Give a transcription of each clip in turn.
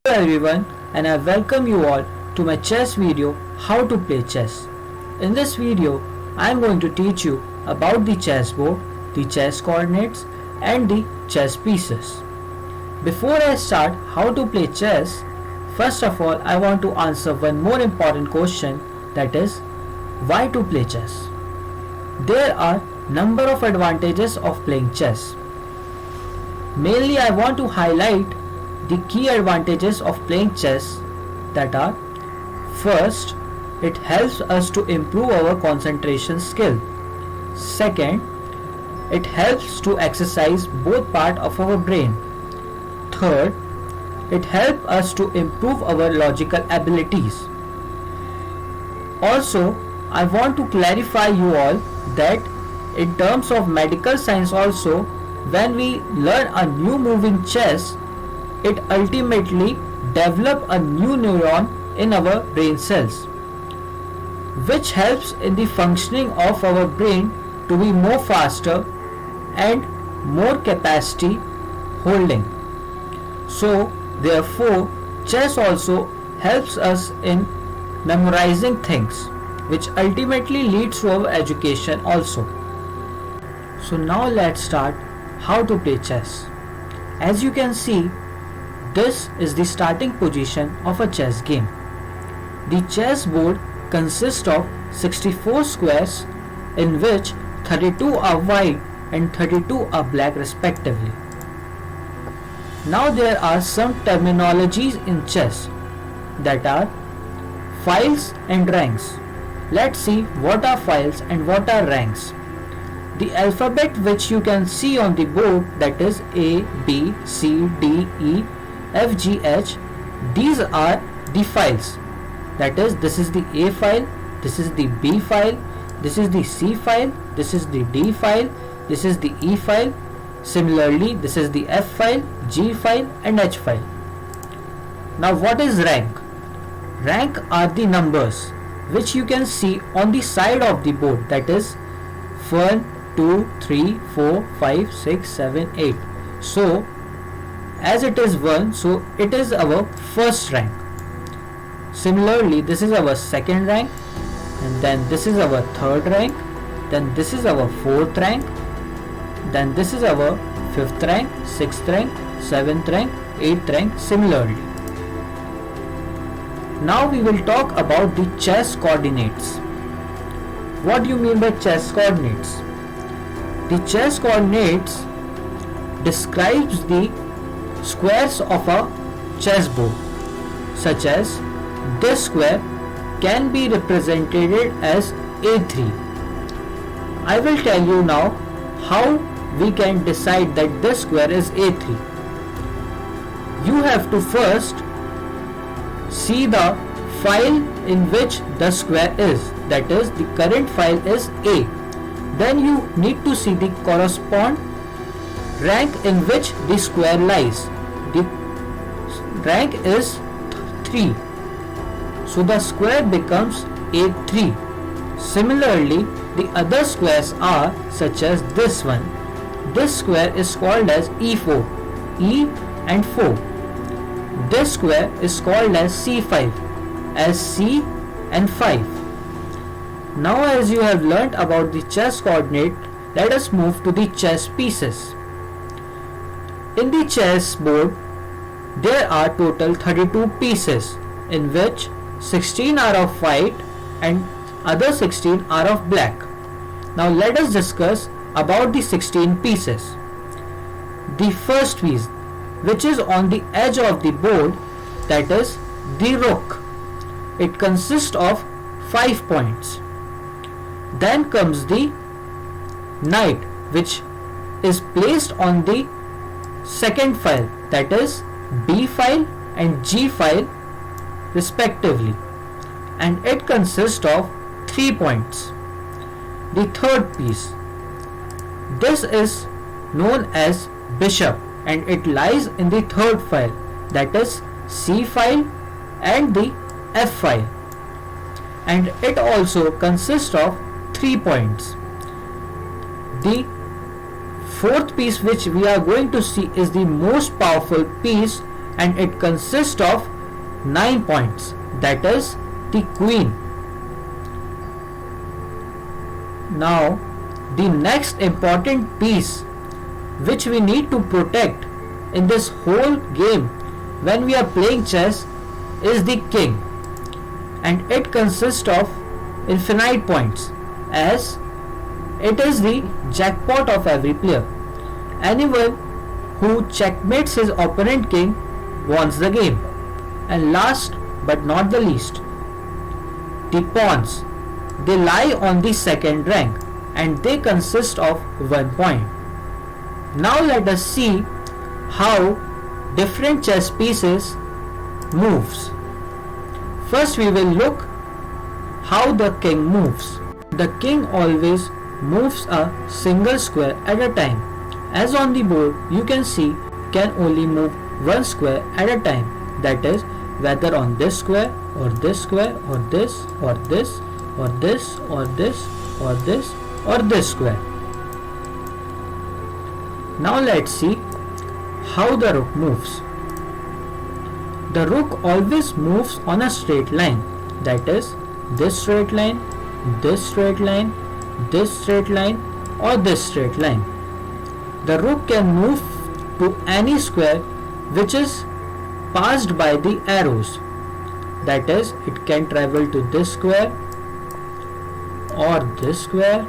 everyone, and I welcome you all to my chess video how to play chess. In this video I am going to teach you about the chessboard, the chess coordinates and the chess pieces. Before I start how to play chess, first of all I want to answer one more important question, that is why to play chess. There are number of advantages of playing chess. Mainly I want to highlight the key advantages of playing chess, that are: first, it helps us to improve our concentration skill. Second, it helps to exercise both part of our brain. Third, it helps us to improve our logical abilities. Also, I want to clarify you all that in terms of medical science also, when we learn a new move in chess, it ultimately develops a new neuron in our brain cells, which helps in the functioning of our brain to be more faster and more capacity holding. So therefore chess also helps us in memorizing things, which ultimately leads to our education also. So now let's start how to play chess. As you can see, this is the starting position of a chess game. The chess board consists of 64 squares, in which 32 are white and 32 are black respectively. Now there are some terminologies in chess, that are files and ranks. Let's see what are files and what are ranks. The alphabet which you can see on the board, that is A, B, C, D, E, F, G, H, these are the files. That is, this is the A file, this is the B file, this is the C file, this is the D file, this is the E file. Similarly, this is the F file, G file and H file. Now what is rank? Rank are the numbers which you can see on the side of the board, that is 1, 2, 3, 4, 5, 6, 7, 8. So as it is 1, so it is our first rank. Similarly, this is our second rank, and then this is our third rank, then this is our fourth rank, then this is our fifth rank, sixth rank, seventh rank, eighth rank similarly. Now we will talk about the chess coordinates. What do you mean by chess coordinates? The chess coordinates describes the squares of a chessboard, such as this square can be represented as A3. I will tell you now how we can decide that this square is A3. You have to first see the file in which the square is, that is the current file is A. Then you need to see the corresponding rank in which the square lies. The rank is 3, so the square becomes A3. Similarly, the other squares are such as this one. This square is called as E4, E and 4. This square is called as C5, as C and 5. Now as you have learnt about the chess coordinate, let us move to the chess pieces. In the chess board, there are total 32 pieces, in which 16 are of white and other 16 are of black. Now let us discuss about the 16 pieces. The first piece, which is on the edge of the board, that is the rook. It consists of 5 points. Then comes the knight, which is placed on the second file, that is B file and G file respectively, and it consists of 3 points. The third piece, this is known as bishop, and it lies in the third file, that is C file and the F file, and it also consists of 3 points. The fourth piece which we are going to see is the most powerful piece, and it consists of 9 points, that is the queen. Now the next important piece which we need to protect in this whole game when we are playing chess is the king, and it consists of infinite points, as it is the jackpot of every player. Anyone who checkmates his opponent king wins the game. And last but not the least, the pawns. They lie on the second rank and they consist of 1 point. Now let us see how different chess pieces moves. First we will look how the king moves. The king always moves a single square at a time. As on the board you can see, can only move one square at a time, that is whether on this square or this square or this or this or this or this or this or this square. Now let's see how the rook moves. The rook always moves on a straight line, that is this straight line, this straight line, this straight line or this straight line. The rook can move to any square which is passed by the arrows, that is it can travel to this square or this square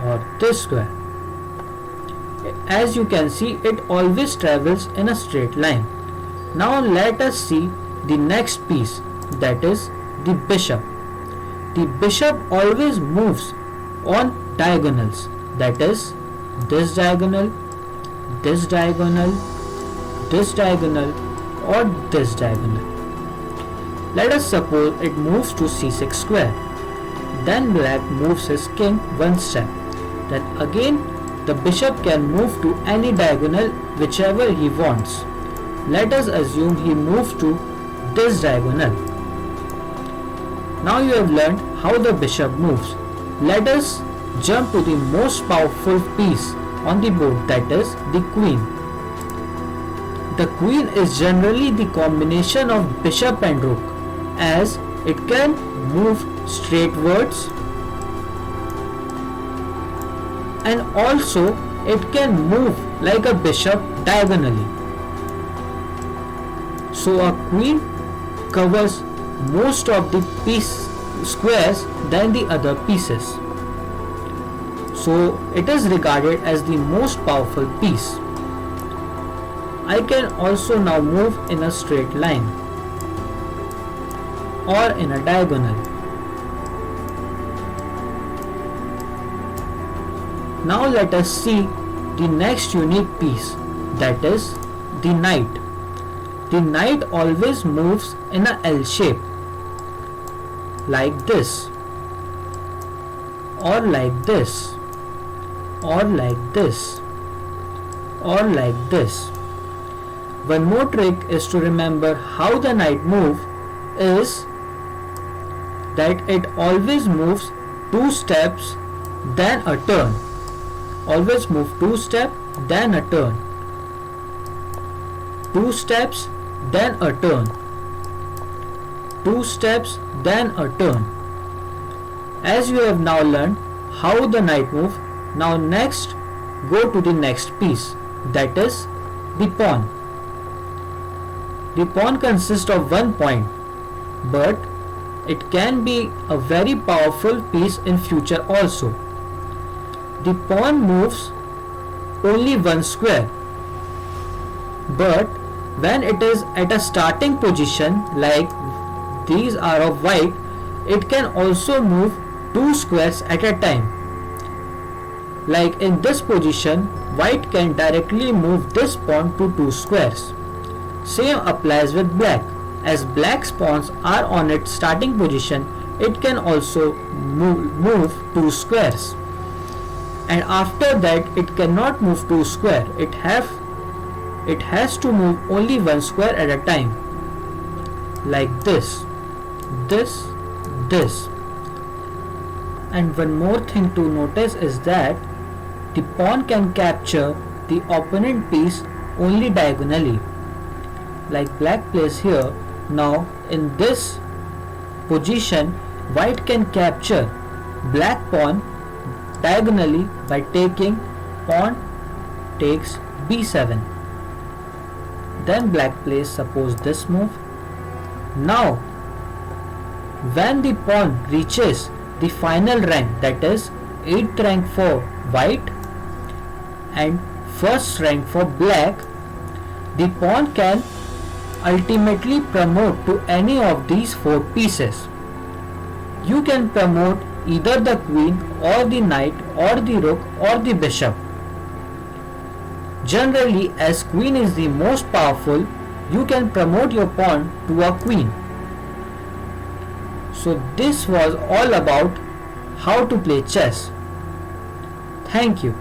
or this square. As you can see, it always travels in a straight line. Now let us see the next piece, that is the bishop. The bishop always moves on diagonals, that is this diagonal, this diagonal, this diagonal or this diagonal. Let us suppose it moves to c6 square. Then black moves his king one step. Then again the bishop can move to any diagonal whichever he wants. Let us assume he moves to this diagonal. Now you have learned how the bishop moves. Let us jump to the most powerful piece on the board, that is the queen. The queen is generally the combination of bishop and rook, as it can move straightwards and also it can move like a bishop diagonally. So a queen covers most of the squares than the other pieces. So it is regarded as the most powerful piece. I can also now move in a straight line or in a diagonal. Now let us see the next unique piece, that is the knight. The knight always moves in a L shape, like this, or like this, or like this, or like this. One more trick is to remember how the knight moves is that it always moves 2 steps then a turn. Always move 2 steps then a turn. 2 steps then a turn. 2 steps then a turn. As you have now learned how the knight moves, now next go to the next piece, that is the pawn. The pawn consists of 1 point, but it can be a very powerful piece in future also. The pawn moves only 1 square, but when it is at a starting position like these are of white, it can also move 2 squares at a time. Like in this position, white can directly move this pawn to 2 squares. Same applies with black. As black's pawns are on its starting position, it can also move 2 squares. And after that it cannot move 2 square. It has to move only 1 square at a time. Like this, this, this. And one more thing to notice is that the pawn can capture the opponent piece only diagonally. like black plays here. Now in this position, white can capture black pawn diagonally by taking pawn takes b7. Then black plays suppose this move. Now when the pawn reaches the final rank, that is 8th rank for white and 1st rank for black, the pawn can ultimately promote to any of these 4 pieces. You can promote either the queen or the knight or the rook or the bishop. Generally, as queen is the most powerful, you can promote your pawn to a queen. So this was all about how to play chess. Thank you.